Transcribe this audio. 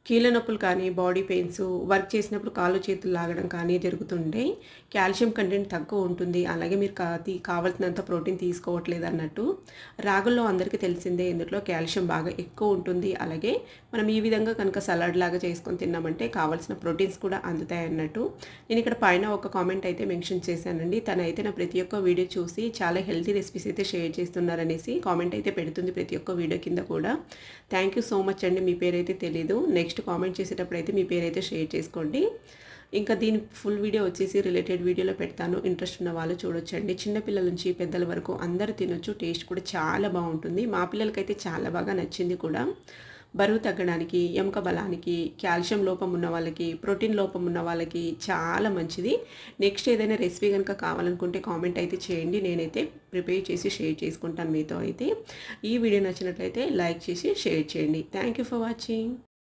కీళ్ళ నొప్పులు కానీ, బాడీ పెయిన్స్, వర్క్ చేసినప్పుడు కాళ్ళు చేతులు లాగడం కానీ జరుగుతుంటాయి. కాల్షియం కంటెంట్ తక్కువ ఉంటుంది. అలాగే మీరు కావాల్సినంత ప్రోటీన్ తీసుకోవట్లేదన్నట్టు. రాగుల్లో అందరికీ తెలిసిందే ఇందులో కాల్షియం బాగా ఎక్కువ ఉంటుంది. అలాగే మనం ఈ విధంగా కనుక సలాడ్ లాగా చేసుకొని తిన్నామంటే కావాల్సిన ప్రోటీన్స్ కూడా అందుతాయన్నట్టు. నేను ఇక్కడ పైన ఒక కామెంట్ అయితే మెన్షన్ చేశానండి. తనైతే నా ప్రతి ఒక్క వీడియో చూసి చాలా హెల్తీ రెసిపీస్ అయితే షేర్ చేస్తున్నారనేసి కామెంట్ అయితే పెడుతుంది ప్రతి ఒక్క వీడియో కింద కూడా. థ్యాంక్ యూ సో మచ్ అండి. మీ పేరైతే తెలీదు. నెక్స్ట్ కామెంట్ చేసేటప్పుడు అయితే మీ పేరైతే షేర్ చేసుకోండి. ఇంకా దీని ఫుల్ వీడియో వచ్చేసి రిలేటెడ్ వీడియోలో పెడతాను. ఇంట్రెస్ట్ ఉన్న వాళ్ళు చూడొచ్చండి. చిన్నపిల్లల నుంచి పెద్దల వరకు అందరూ తినొచ్చు. టేస్ట్ కూడా చాలా బాగుంటుంది. మా పిల్లలకైతే చాలా బాగా నచ్చింది కూడా. బరువు తగ్గడానికి, ఎముక బలానికి, కాల్షియం లోపం ఉన్న వాళ్ళకి, ప్రోటీన్ లోపం ఉన్న వాళ్ళకి చాలా మంచిది. నెక్స్ట్ ఏదైనా రెసిపీ కనుక కావాలనుకుంటే కామెంట్ అయితే చేయండి. నేనైతే ప్రిపేర్ చేసి షేర్ చేసుకుంటాను మీతో అయితే. ఈ వీడియో నచ్చినట్లయితే లైక్ చేసి షేర్ చేయండి. Thank you for watching.